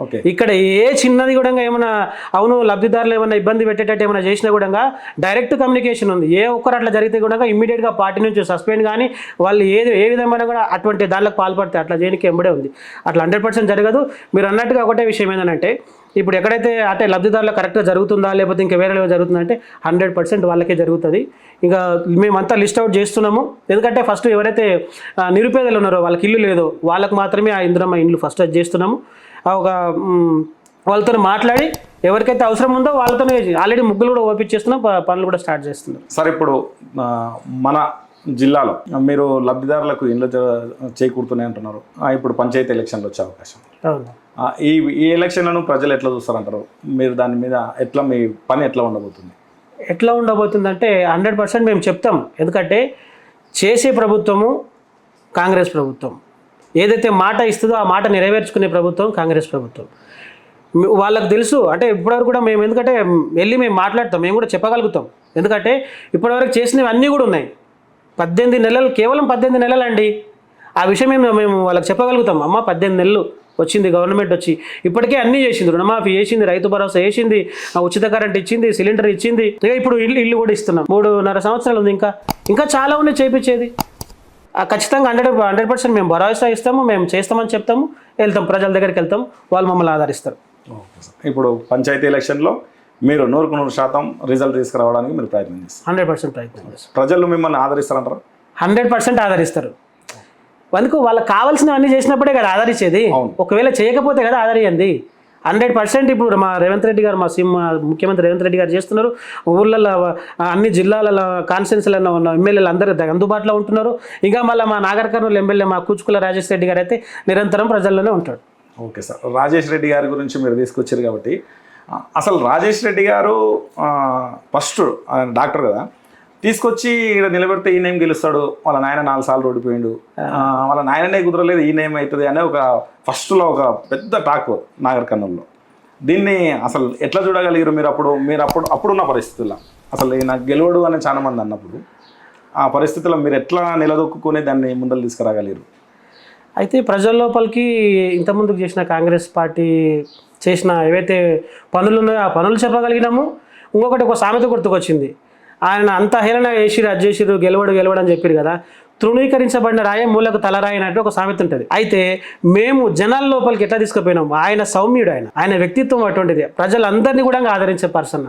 ఓకే. ఇక్కడ ఏ చిన్నది కూడా ఏమైనా అవును లబ్ధిదారులు ఏమైనా ఇబ్బంది పెట్టేటట్టు ఏమైనా చేసినా కూడా డైరెక్ట్ కమ్యూనికేషన్ ఉంది. ఏ ఒక్కరు అట్లా జరిగితే కూడా ఇమ్మీడియట్గా పార్టీ నుంచి సస్పెండ్ కానీ వాళ్ళు ఏ విధమైన కూడా అటువంటి దానిలకు పాల్పడితే అట్లా చేయడానికి ఎంబడే ఉంది. అట్లా 100% జరగదు. మీరు అన్నట్టుగా ఒకటే విషయం ఏంటంటే ఇప్పుడు ఎక్కడైతే అంటే లబ్ధిదారులు కరెక్ట్గా జరుగుతుందా లేకపోతే ఇంకా వేరే జరుగుతుందంటే 100% వాళ్ళకే జరుగుతుంది. ఇంకా మేమంతా లిస్ట్ అవుట్ చేస్తున్నాము. ఎందుకంటే ఫస్ట్ ఎవరైతే నిరుపేదలు ఉన్నారో వాళ్ళకి ఇల్లు లేదో వాళ్ళకి మాత్రమే ఆ ఇందిరమ్మ ఇండ్లు ఫస్ట్ అది చేస్తున్నాము. ఒక వాళ్ళతో మాట్లాడి ఎవరికైతే అవసరం ఉందో వాళ్ళతోనే ఆల్రెడీ ముగ్గులు కూడా ఓపించేస్తున్నాం, పనులు కూడా స్టార్ట్ చేస్తున్నాం. సార్ ఇప్పుడు మన జిల్లాలో మీరు లబ్ధిదారులకు ఇండ్లు చేకూరుతున్నాయి అంటున్నారు. ఇప్పుడు పంచాయతీ ఎలక్షన్లు వచ్చే అవకాశం. అవును. ఈ ఎలక్షన్లను ప్రజలు ఎట్లా చూస్తారంటారు? మీరు దాని మీద ఎట్లా మీ పని ఎట్లా ఉండబోతుంది? ఎట్లా ఉండబోతుందంటే 100% మేము చెప్తాం. ఎందుకంటే చేసే ప్రభుత్వము కాంగ్రెస్ ప్రభుత్వం, ఏదైతే మాట ఇస్తుందో ఆ మాట నెరవేర్చుకునే ప్రభుత్వం కాంగ్రెస్ ప్రభుత్వం. వాళ్ళకు తెలుసు. అంటే ఇప్పటివరకు కూడా మేము ఎందుకంటే వెళ్ళి మేము మాట్లాడతాం, మేము కూడా చెప్పగలుగుతాం. ఎందుకంటే ఇప్పటివరకు చేసినవి అన్నీ కూడా ఉన్నాయి. 18 నెలలు, కేవలం 18 నెలలు అండి. ఆ విషయం మేము వాళ్ళకి చెప్పగలుగుతాం. అమ్మ 18 నెలలు వచ్చింది గవర్నమెంట్ వచ్చి, ఇప్పటికే అన్నీ చేసింది. రుణమాఫీ చేసింది, రైతు భరోసా చేసింది, ఉచిత కరెంట్ ఇచ్చింది, సిలిండర్ ఇచ్చింది. ఇక ఇప్పుడు ఇల్లు కూడా ఇస్తున్నాం. 3.5 సంవత్సరాలు ఉంది. ఇంకా చాలా ఉన్నాయి చేయించేది. ఖచ్చితంగా 100% మేము భరోసా ఇస్తాము, మేము చేస్తామని చెప్తాము, వెళ్తాం, ప్రజల దగ్గరికి వెళ్తాం, వాళ్ళు మమ్మల్ని ఆదరిస్తారు. ఇప్పుడు పంచాయతీ ఎలక్షన్లో మీరు 100% రిజల్ట్ తీసుకురావడానికి మీరు ప్రయత్నం చేస్తారు. 100% ప్రయత్నం చేస్తారు. ప్రజలు మిమ్మల్ని ఆదరిస్తారంటారా? 100% ఆదరిస్తారు. అందుకు వాళ్ళకి కావాల్సినవన్నీ చేసినప్పుడే కదా ఆదరించేది. ఒకవేళ చేయకపోతే కదా ఆదరియండి. 100% ఇప్పుడు మా రేవంత్ రెడ్డి గారు, మా ముఖ్యమంత్రి రేవంత్ రెడ్డి గారు చేస్తున్నారు. ఊళ్ళల్లో అన్ని జిల్లాలలో కాన్స్టిట్యున్సీలలో ఉన్న ఎమ్మెల్యేలు అందరూ అందుబాటులో ఉంటున్నారు. ఇంకా మళ్ళీ మా నాగర్ కర్నూలు ఎమ్మెల్యే మా కూచుకుల రాజేష్ రెడ్డి గారు అయితే నిరంతరం ప్రజల్లోనే ఉంటాడు. ఓకే సార్, రాజేష్ రెడ్డి గారి గురించి మీరు తీసుకొచ్చారు కాబట్టి అసలు రాజేష్ రెడ్డి గారు ఫస్ట్ డాక్టర్ కదా, తీసుకొచ్చి ఇక్కడ నిలబెడితే ఈ నేమ్ గెలుస్తాడు, వాళ్ళ నాయన 4 సార్లు ఓడిపోయిండు, వాళ్ళ నాయననే కుదరలేదు ఈ నేమ్ అవుతుంది అనే ఒక ఫస్ట్లో ఒక పెద్ద టాక్ నాగర్ కర్నూలులో. దీన్ని అసలు ఎట్లా చూడగలిగారు మీరు? అప్పుడున్న పరిస్థితుల్లో అసలు నాకు గెలవడు అని చాలా మంది అన్నప్పుడు ఆ పరిస్థితుల్లో మీరు ఎట్లా నిలదొక్కుని దాన్ని ముందలు తీసుకురాగలిగారు? అయితే ప్రజల లోపలికి ఇంతకుముందుకు చేసిన కాంగ్రెస్ పార్టీ చేసిన ఏవైతే పనులు ఉన్నాయో ఆ పనులు చెప్పగలిగినాము. ఇంకొకటి ఒక సామెత గుర్తుకొచ్చింది. ఆయన అంత హేళన చేసిరు, అది చేసిరు, గెలవడు అని చెప్పారు కదా. తృణీకరించబడిన రాయ మూలకు తలరాయి అన్నట్టు ఒక సామెత ఉంటుంది. అయితే మేము జనాల లోపలికి ఎట్లా తీసుకుపోయినాము? ఆయన సౌమ్యుడు, ఆయన వ్యక్తిత్వం అటువంటిది. ప్రజలందరినీ కూడా ఆదరించే పర్సన్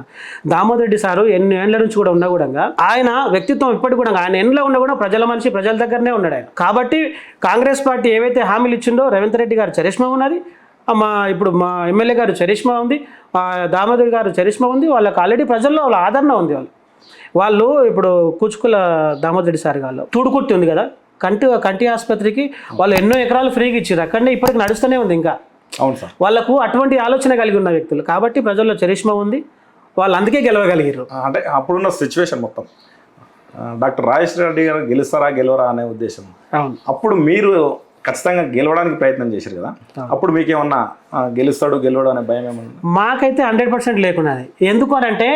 దామోదర్ రెడ్డి సారు. ఎన్ని ఏళ్ల నుంచి కూడా ఉన్నా కూడా ఆయన వ్యక్తిత్వం ఇప్పటికి కూడా, ఆయన ఎన్నిలో ఉన్నా కూడా ప్రజల మనిషి, ప్రజల దగ్గరనే ఉన్నాడు ఆయన. కాబట్టి కాంగ్రెస్ పార్టీ ఏవైతే హామీలు ఇచ్చిందో రేవంత్ రెడ్డి గారు చరిష్మా ఉన్నది, ఇప్పుడు మా ఎమ్మెల్యే గారు చరిష్మా ఉంది, దామోదర్ గారు చరిష్మా ఉంది. వాళ్ళకి ఆల్రెడీ ప్రజల్లో వాళ్ళ ఆదరణ ఉంది. వాళ్ళు ఇప్పుడు కూచుకుల దామోదర్ రెడ్డి సార్ గారు తూడుకుర్తి ఉంది కదా, కంటి ఆసుపత్రికి వాళ్ళు ఎన్నో ఎకరాలు ఫ్రీగా ఇచ్చారు. అక్కడనే ఇప్పటికి నడుస్తూనే ఉంది. ఇంకా అవును సార్, వాళ్ళకు అటువంటి ఆలోచన కలిగి ఉన్న వ్యక్తులు కాబట్టి ప్రజల్లో చరిష్మా ఉంది. వాళ్ళు అందుకే గెలవగలిగారు. అంటే అప్పుడున్న సిచ్యువేషన్ మొత్తం డాక్టర్ రాజేష్ రెడ్డి గారు గెలవరా అనే ఉద్దేశం. అవును. అప్పుడు మీరు ఖచ్చితంగా గెలవడానికి ప్రయత్నం చేశారు కదా, అప్పుడు మీకేమన్నా గెలవడు అనే భయం ఏమన్నా? మాకైతే 100% లేకున్నది. ఎందుకు అనంటే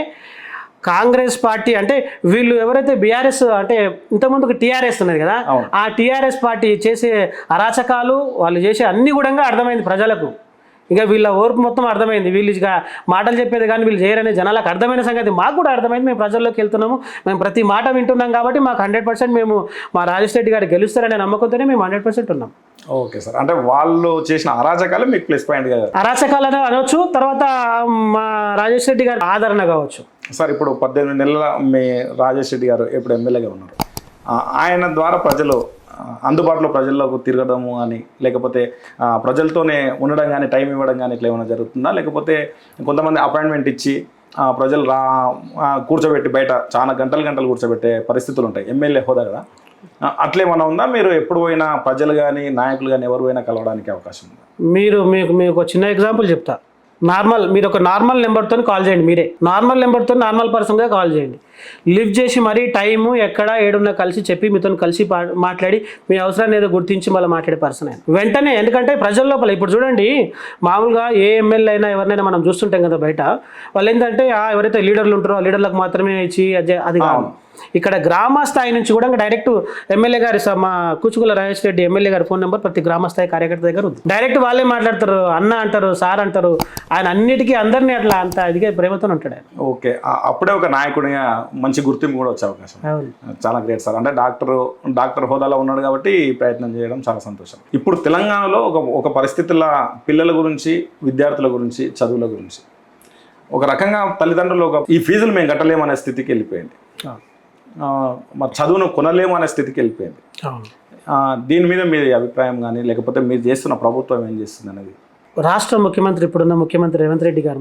కాంగ్రెస్ పార్టీ అంటే వీళ్ళు ఎవరైతే బీఆర్ఎస్ అంటే ఇంతకుముందుకు టీఆర్ఎస్ ఉన్నది కదా, ఆ టీఆర్ఎస్ పార్టీ చేసే అరాచకాలు, వాళ్ళు చేసే అన్ని కూడా అర్థమైంది ప్రజలకు. ఇక వీళ్ళ ఓర్పు మొత్తం అర్థమైంది. వీళ్ళు ఇక మాటలు చెప్పేది కానీ వీళ్ళు చేయరనే జనాలకు అర్థమైన సంగతి మాకు కూడా అర్థమైంది. మేము ప్రజల్లోకి వెళ్తున్నాము, మేము ప్రతి మాట వింటున్నాం కాబట్టి మాకు 100% మేము మా రాజేష్ రెడ్డి గారు గెలుస్తారనే నమ్మకంతోనే మేము 100% ఉన్నాం. ఓకే సార్, అంటే వాళ్ళు చేసిన అరాచకాలు మీకు ప్లస్ పాయింట్ కదా? అరాచకాలు అనవచ్చు, తర్వాత మా రాజేష్ రెడ్డి గారు ఆదరణ కావచ్చు. సార్ ఇప్పుడు 18 నెలల మీ రాజేష్ రెడ్డి గారు ఎప్పుడు ఎమ్మెల్యేగా ఉన్నారు, ఆయన ద్వారా ప్రజలు అందుబాటులో ప్రజల్లోకి తిరగడము కానీ లేకపోతే ప్రజలతోనే ఉండడం కానీ టైం ఇవ్వడం కానీ ఇట్లా ఏమైనా జరుగుతుందా? లేకపోతే కొంతమంది అపాయింట్మెంట్ ఇచ్చి ప్రజలు కూర్చోబెట్టి బయట చాలా గంటలు కూర్చోబెట్టే పరిస్థితులు ఉంటాయి ఎమ్మెల్యే హోదా కదా, అట్లేమన్నా ఉందా? మీరు ఎప్పుడు పోయినా ప్రజలు కానీ నాయకులు కానీ ఎవరు పోయినా కలవడానికి అవకాశం ఉందా? మీకు చిన్న ఎగ్జాంపుల్ చెప్తా. నార్మల్ మీరు ఒక నార్మల్ నెంబర్తో కాల్ చేయండి, మీరే నార్మల్ నెంబర్తో నార్మల్ పర్సన్గా కాల్ చేయండి. లిఫ్ట్ చేసి మరీ టైము ఎక్కడ ఏడున్నా కలిసి చెప్పి మీతో కలిసి మాట్లాడి మీ అవసరాన్ని ఏదో గుర్తించి మళ్ళీ మాట్లాడే పర్సన్ ఆయన వెంటనే. ఎందుకంటే ప్రజల లోపల ఇప్పుడు చూడండి, మామూలుగా ఏ ఎమ్మెల్యే అయినా ఎవరినైనా మనం చూస్తుంటాం కదా బయట, వాళ్ళు ఏంటంటే ఎవరైతే లీడర్లు ఉంటారో ఆ లీడర్లకు మాత్రమే ఇచ్చి అది కాదు. ఇక్కడ గ్రామ స్థాయి నుంచి కూడా డైరెక్ట్ ఎమ్మెల్యే గారి మా కూచుకుల రాజేష్ రెడ్డి ఎమ్మెల్యే గారి ఫోన్ నెంబర్ ప్రతి గ్రామ స్థాయి కార్యకర్త దగ్గర ఉంది. డైరెక్ట్ వాళ్ళే మాట్లాడతారు, అన్న అంటారు, సార్ అంటారు. ఆయన అన్నిటికీ అందరినీ అట్లా అంత ఇదిగా ప్రేమతో ఉంటాడు ఆయన. ఓకే, అప్పుడే ఒక నాయకుడిగా మంచి గుర్తింపు కూడా వచ్చే అవకాశం. చాలా గ్రేట్ సార్. అంటే డాక్టర్ హోదాలో ఉన్నాడు కాబట్టి ఈ ప్రయత్నం చేయడం చాలా సంతోషం. ఇప్పుడు తెలంగాణలో ఒక పరిస్థితుల పిల్లల గురించి, విద్యార్థుల గురించి, చదువుల గురించి ఒక రకంగా తల్లిదండ్రులు ఈ ఫీజులు మేము కట్టలేమనే స్థితికి వెళ్ళిపోయింది. మా చదువును కొనలేము అనే స్థితికి వెళ్ళిపోయింది. దీని మీద మీ అభిప్రాయం కానీ, లేకపోతే మీరు చేస్తున్న ప్రభుత్వం ఏం చేస్తుంది అనేది? రాష్ట్ర ముఖ్యమంత్రి, ఇప్పుడున్న ముఖ్యమంత్రి రేవంత్ రెడ్డి గారు,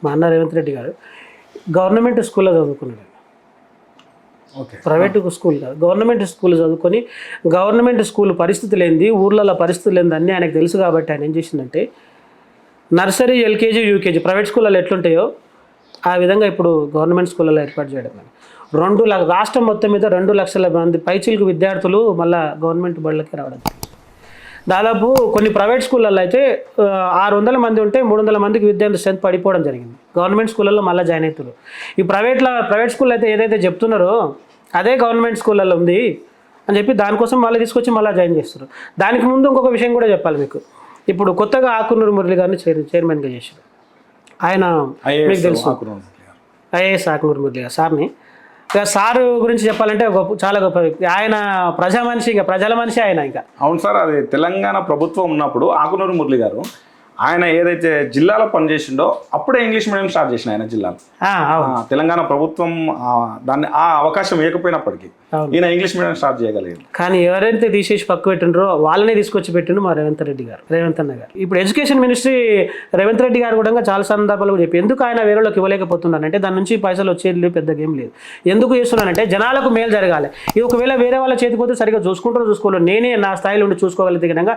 మా అన్న రేవంత్ రెడ్డి గారు గవర్నమెంట్ స్కూల్లో చదువుకున్నాడు. ఓకే, ప్రైవేట్ స్కూల్ కాదు, గవర్నమెంట్ స్కూల్ చదువుకొని గవర్నమెంట్ స్కూల్ పరిస్థితులు ఏంది, ఊర్లలో పరిస్థితులు ఏంది అన్నీ ఆయనకు తెలుసు. కాబట్టి ఆయన ఏం చేసిందంటే నర్సరీ, ఎల్కేజీ, యూకేజీ ప్రైవేట్ స్కూళ్ళలో ఎట్లుంటాయో ఆ విధంగా ఇప్పుడు గవర్నమెంట్ స్కూళ్ళలో ఏర్పాటు చేయడం. రాష్ట్రం మొత్తం మీద 2 లక్షల మంది పైచిలకు విద్యార్థులు మళ్ళీ గవర్నమెంట్ బళ్ళకి రావడం. దాదాపు కొన్ని ప్రైవేట్ స్కూళ్ళల్లో అయితే 600 మంది ఉంటే 300 మందికి విద్యార్థి స్ట్రెంత్ పడిపోవడం జరిగింది. గవర్నమెంట్ స్కూళ్ళల్లో మళ్ళీ జాయిన్ అవుతారు. ఈ ప్రైవేట్ స్కూల్ అయితే ఏదైతే చెప్తున్నారో అదే గవర్నమెంట్ స్కూళ్ళల్లో ఉంది అని చెప్పి దానికోసం మళ్ళీ తీసుకొచ్చి మళ్ళీ జాయిన్ చేస్తారు. దానికి ముందు ఇంకొక విషయం కూడా చెప్పాలి మీకు. ఇప్పుడు కొత్తగా ఆకునూరు మురళి గారిని చైర్మన్గా చేశారు. ఆయన మీకు తెలుసు, ఐఏఎస్ ఆకునూరు మురళి గారు సార్ని. సారు గురించి చెప్పాలంటే చాలా గొప్ప వ్యక్తి ఆయన. ప్రజా మనిషి, ఇంకా ప్రజల మనిషి ఆయన. ఇంకా అవును సార్, అది తెలంగాణ ప్రభుత్వం ఉన్నప్పుడు ఆకునూరు మురళి గారు ఆయన ఏదైతే జిల్లాలో పనిచేసిండో అప్పుడే ఇంగ్లీష్ మీడియం స్టార్ట్ చేసిన ఆయన జిల్లాలో. తెలంగాణ ప్రభుత్వం దాన్ని ఆ అవకాశం ఇవ్వకపోయినప్పటికీ ఈయన ఇంగ్లీష్ మీడియం స్టార్ట్ చేయగలిగింది. కానీ ఎవరైతే తీసేసి పక్క పెట్టిండ్రో వాళ్ళనే తీసుకొచ్చి పెట్టిండు మా రేవంత్ అన్న గారు. ఇప్పుడు ఎడ్యుకేషన్ మినిస్ట్రీ రేవంత్ రెడ్డి గారు కూడా చాలా సందర్భాలు చెప్పి ఎందుకు ఆయన వేరేలోకి ఇవ్వలేకపోతున్నానంటే దాని నుంచి పైసలు వచ్చేది పెద్ద గేమ్ లేదు. ఎందుకు చేస్తున్నానంటే జనాలకు మేలు జరగాలి. ఇది ఒకవేళ వేరే వాళ్ళ చేతికి పోతే సరిగ్గా చూసుకోలేదు, నేనే నా స్థాయిలో ఉండి చూసుకోగలిగితే కనుక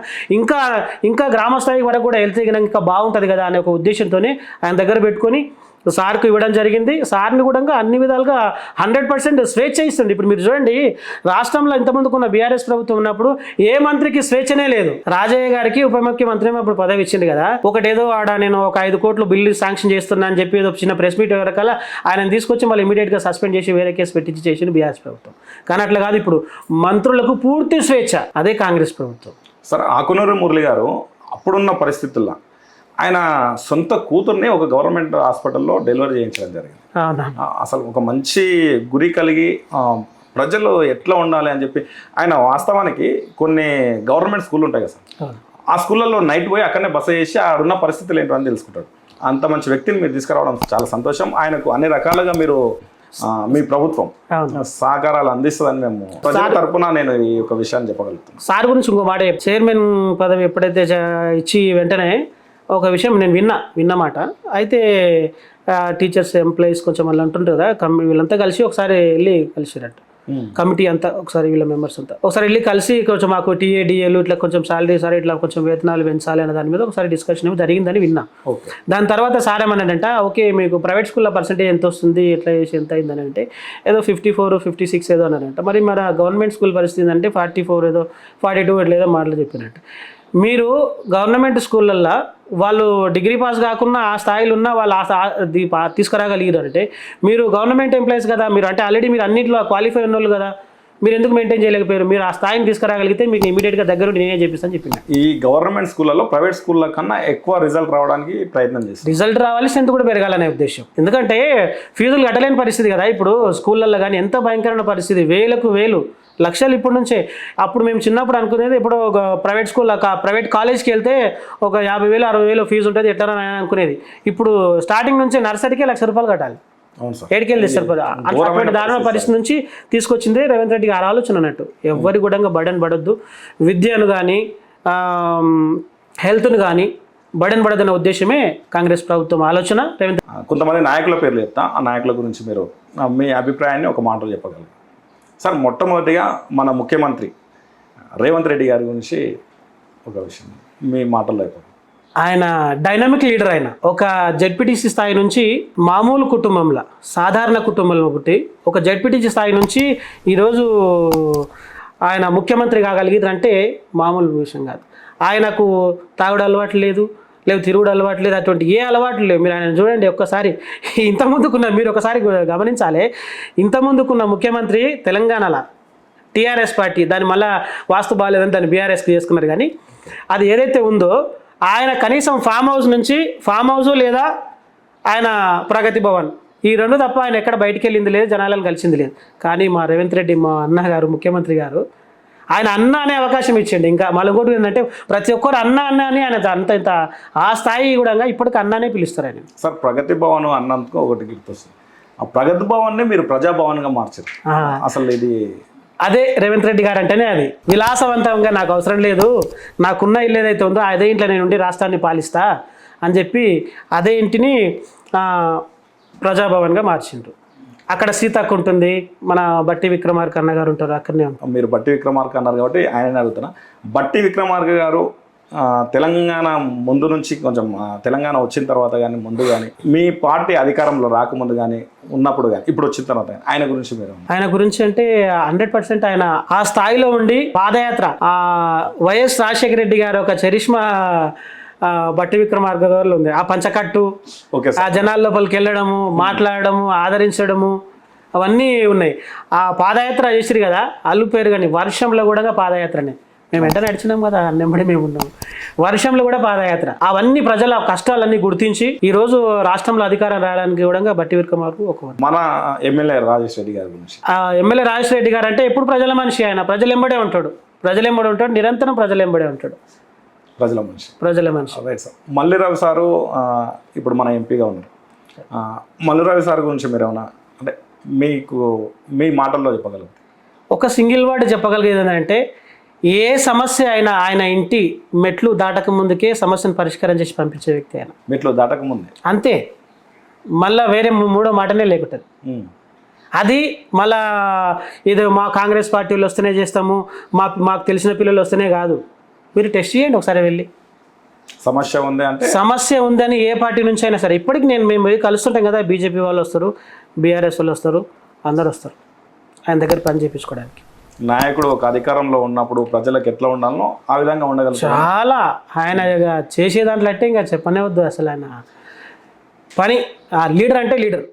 ఇంకా గ్రామ స్థాయి వరకు కూడా వెళ్తే ఇంకా బాగుంటుంది కదా అనే ఒక ఉద్దేశంతోనే ఆయన దగ్గర పెట్టుకొని సార్కు ఇవ్వడం జరిగింది. సార్ని కూడా అన్ని విధాలుగా 100% స్వేచ్ఛ ఇస్తుంది. ఇప్పుడు మీరు చూడండి, రాష్ట్రంలో ఇంతమందికి ఉన్న బీఆర్ఎస్ ప్రభుత్వం ఉన్నప్పుడు ఏ మంత్రికి స్వేచ్ఛనే లేదు. రాజయ్య గారికి ఉప ముఖ్యమంత్రి అప్పుడు పదవి ఇచ్చింది కదా, ఒకటేదో నేను ఒక 5 కోట్లు బిల్లు శాంక్షన్ చేస్తున్నా అని చెప్పి ఏదో చిన్న ప్రెస్ మీట్ వరకల ఆయన తీసుకొచ్చి మళ్ళీ ఇమీడియట్గా సస్పెండ్ చేసి వేరే కేసు పెట్టించి చేసింది బీఆర్ఎస్ ప్రభుత్వం. కానీ అట్లా కాదు, ఇప్పుడు మంత్రులకు పూర్తి స్వేచ్ఛ, అదే కాంగ్రెస్ ప్రభుత్వం. సార్, ఆకునూరు మురళి గారు అప్పుడున్న పరిస్థితుల్లో ఆయన సొంత కూతుర్ని ఒక గవర్నమెంట్ హాస్పిటల్లో డెలివరీ చేయించడం జరిగింది. అసలు ఒక మంచి గురి కలిగి ప్రజలు ఎట్లా ఉండాలి అని చెప్పి ఆయన వాస్తవానికి కొన్ని గవర్నమెంట్ స్కూళ్ళు ఉంటాయి కదా సార్, ఆ స్కూళ్ళల్లో నైట్ పోయి అక్కడనే బస చేసి ఆడున్న పరిస్థితులు ఏంటో అని తెలుసుకుంటాడు. అంత మంచి వ్యక్తిని మీరు తీసుకురావడం చాలా సంతోషం. ఆయనకు అన్ని రకాలుగా మీరు మీ ప్రభుత్వం సహకారాలు అందిస్తుందని మేము ప్రజల తరపున నేను ఈ యొక్క విషయాన్ని చెప్పగలుగుతాను. సార్ గురించి ఇంకో మాట, చైర్మన్ పదవి ఎప్పుడైతే ఇచ్చి వెంటనే ఒక విషయం నేను విన్నమాట. అయితే టీచర్స్, ఎంప్లాయీస్ కొంచెం వాళ్ళు అంటుంటారు కదా, వీళ్ళంతా కలిసి ఒకసారి వెళ్ళి కలిసిరట. కమిటీ అంతా ఒకసారి వీళ్ళ మెంబర్స్ అంతా ఒకసారి వెళ్ళి కలిసి కొంచెం మాకు టీఏడిఏలు ఇట్లా కొంచెం సాలరీ సార్ ఇట్లా కొంచెం వేతనాలు పెంచాలి అనే దాని మీద ఒకసారి డిస్కషన్ ఏమో జరిగిందని విన్నా. దాని తర్వాత సార్ ఏమన్నాడంట, ఓకే మీకు ప్రైవేట్ స్కూల్లో పర్సెంటేజ్ ఎంత వస్తుంది, ఎట్లా చేసి ఎంత అయిందని అంటే ఏదో 54, 56 ఏదో అన్నారంట. మరి గవర్నమెంట్ స్కూల్ పరిస్థితి అంటే 44 ఏదో 42 ఇట్లా ఏదో మాటలు చెప్పినట్టు. మీరు గవర్నమెంట్ స్కూళ్ళల్లో వాళ్ళు డిగ్రీ పాస్ కాకుండా ఆ స్థాయిలో ఉన్న వాళ్ళు తీసుకురాగలిగారు అంటే మీరు గవర్నమెంట్ ఎంప్లాయీస్ కదా, మీరు అంటే ఆల్రెడీ మీరు అన్నింటిలో క్వాలిఫై ఉన్న వాళ్ళు కదా, మీరు ఎందుకు మెయింటైన్ చేయలేకపోయారు? మీరు ఆ స్థాయిని తీసుకురాగలిగితే మీకు ఇమీడియట్గా దగ్గర నేనే చెప్పిస్తాను చెప్పింది. ఈ గవర్నమెంట్ స్కూళ్ళలో ప్రైవేట్ స్కూళ్ళ కన్నా ఎక్కువ రిజల్ట్ రావడానికి ప్రయత్నం చేస్తారు. రిజల్ట్ రావాలి, స్ట్రెంత్ కూడా పెరగాలనే ఉద్దేశం. ఎందుకంటే ఫీజులు కట్టలేని పరిస్థితి కదా ఇప్పుడు స్కూళ్ళల్లో. కానీ ఎంత భయంకరమైన పరిస్థితి, వేలు లక్షలు ఇప్పటి నుంచే. అప్పుడు మేము చిన్నప్పుడు అనుకునేది, ఇప్పుడు ఒక ప్రైవేట్ స్కూల్ ప్రైవేట్ కాలేజ్కి వెళ్తే ఒక 50,000, 60,000 ఫీజు ఉంటుంది ఎట్లా అనుకునేది. ఇప్పుడు స్టార్టింగ్ నుంచే నర్సరీకే ₹1,00,000 కట్టాలి. ఏడికెళ్ళి ఇస్తారు. అటువంటి దారుణ పరిస్థితి నుంచి తీసుకొచ్చింది రేవంత్ రెడ్డి గారి ఆలోచన అన్నట్టు. ఎవరి కూడా బర్డెన్ పడొద్దు, విద్యను కానీ హెల్త్ను కానీ బర్డెన్ పడదన్న ఉద్దేశమే కాంగ్రెస్ ప్రభుత్వం ఆలోచన. కొంతమంది నాయకుల పేర్లు చెప్తా, ఆ నాయకుల గురించి మీరు మీ అభిప్రాయాన్ని ఒక మాటలో చెప్పగలరు సార్? మొట్టమొదటిగా మన ముఖ్యమంత్రి రేవంత్ రెడ్డి గారి గురించి ఒక విషయం మీ మాటల్లో అయిపోతుంది. ఆయన డైనమిక్ లీడర్. ఆయన ఒక జెడ్పీటీసీ స్థాయి నుంచి మామూలు కుటుంబంలో సాధారణ కుటుంబంలో పుట్టి ఒక జెడ్పీటీసీ స్థాయి నుంచి ఈరోజు ఆయన ముఖ్యమంత్రి కాగలిగిరంటే మామూలు విషయం కాదు. ఆయనకు తాగుడు అలవాటు లేదు, తిరుగుడు అలవాటు లేదు, అటువంటి ఏ అలవాట్లు లేవు. మీరు ఆయన చూడండి ఒక్కసారి. ఇంతకుముందుకున్న మీరు ఒకసారి గమనించాలి, ఇంతకుముందుకున్న ముఖ్యమంత్రి తెలంగాణలో టీఆర్ఎస్ పార్టీ, దాన్ని మళ్ళీ వాస్తు బాగాలేదని దాన్ని బీఆర్ఎస్కి చేసుకున్నారు. కానీ అది ఏదైతే ఉందో ఆయన కనీసం ఫామ్ హౌస్ లేదా ఆయన ప్రగతి భవన్, ఈ రెండు తప్ప ఆయన ఎక్కడ బయటికి వెళ్ళింది లేదు, జనాలను కలిసింది లేదు. కానీ మా రేవంత్ రెడ్డి, మా అన్నగారు, ముఖ్యమంత్రి గారు ఆయన అన్న అనే అవకాశం ఇచ్చిండు. ఇంకా మళ్ళీ ఏంటంటే ప్రతి ఒక్కరు అన్న అని ఆయన అంత ఆ స్థాయి కూడా ఇప్పటికి అన్ననే పిలుస్తారు ఆయన. సార్, ప్రగతి భవన్ అన్నందుకు ఒకటి గుర్తొస్తుంది. ఆ ప్రగతి భవన్ని మీరు ప్రజాభవన్గా మార్చారు. అసలు ఇది అదే రేవంత్ రెడ్డి గారు అంటేనే అది విలాసవంతంగా, నాకు అవసరం లేదు, నాకున్న ఇల్లు ఏదైతే ఉందో అదే ఇంట్లో నేను ఉండి రాష్ట్రాన్ని పాలిస్తా అని చెప్పి అదే ఇంటిని ప్రజాభవన్గా మార్చిండ్రు. అక్కడ సీతక్క ఉంటుంది, మన బట్టి విక్రమార్క అన్న గారు ఉంటారు, అక్కడనే ఉంటారు. మీరు బట్టి విక్రమార్క అన్నారు కాబట్టి ఆయన అడుగుతున్నా. బట్టి విక్రమార్క గారు తెలంగాణ ముందు నుంచి కొంచెం తెలంగాణ వచ్చిన తర్వాత కానీ ముందు కానీ మీ పార్టీ అధికారంలో రాకముందు కానీ ఉన్నప్పుడు కానీ ఇప్పుడు వచ్చిన తర్వాత ఆయన గురించి మీరు ఆయన గురించి అంటే 100% ఆయన ఆ స్థాయిలో ఉండి పాదయాత్ర, వైఎస్ రాజశేఖర రెడ్డి గారు ఒక చరిష్మా బట్టి విక్రమార్క గారు ఉంది. ఆ పంచకట్టు, ఆ జనాల లోపలికి వెళ్ళడము, మాట్లాడడము, ఆదరించడము, అవన్నీ ఉన్నాయి. ఆ పాదయాత్ర చేసిరు కదా, అల్లు పేరు కానీ వర్షంలో కూడా పాదయాత్రనే. మేము వెంట నడిచినాం కదా, నెమ్మడి మేము ఉన్నాము. వర్షంలో కూడా పాదయాత్ర. అవన్నీ ప్రజల కష్టాలన్నీ గుర్తించి ఈరోజు రాష్ట్రంలో అధికారం రావడానికి కూడా బట్టి విక్రమార్క ఒక మన ఎమ్మెల్యే రాజేష్ రెడ్డి గారి గురించి. ఎమ్మెల్యే రాజేష్ రెడ్డి గారు అంటే ఎప్పుడు ప్రజల మనిషి. ఆయన ప్రజలు ఎంబడే ఉంటాడు, నిరంతరం ప్రజలు ఎంబడే ఉంటాడు. ప్రజల మనిషి. Right sir. Malli Ravi sir ఇప్పుడు మన ఎంపీగా ఉన్నారు. మల్లి రవి సార్ గురించి మీరు ఏమన్నా అంటే మీకు మీ మాటల్లో చెప్పగలుగుతారు? ఒక సింగిల్ వర్డ్ చెప్పగలిగేది ఏంటంటే, ఏ సమస్య అయినా ఆయన ఇంటి మెట్లు దాటక ముందుకే సమస్యను పరిష్కారం చేసి పంపించే వ్యక్తి ఆయన. మెట్లు దాటక ముందే అంతే, మళ్ళీ వేరే మూడో మాటనే లేకుంటుంది. అది మళ్ళా ఏదో మా కాంగ్రెస్ పార్టీలు వస్తేనే చేస్తాము, మాకు తెలిసిన పిల్లలు వస్తేనే కాదు. మీరు టెస్ట్ చేయండి ఒకసారి వెళ్ళి. సమస్య ఉందని ఏ పార్టీ నుంచి అయినా సరే. ఇప్పటికి మేము కలుస్తుంటాం కదా, బీజేపీ వాళ్ళు వస్తారు, బీఆర్ఎస్ వాళ్ళు వస్తారు, అందరు వస్తారు ఆయన దగ్గర పని చేయించుకోవడానికి. నాయకుడు ఒక అధికారంలో ఉన్నప్పుడు ప్రజలకు ఎట్లా ఉండాలో ఆ విధంగా ఉండగలుగుతారు. చాలా ఆయన చేసే దాంట్లో అంటే ఇంకా చెప్పనే వద్దు అసలు. ఆయన పని లీడర్ అంటే లీడర్.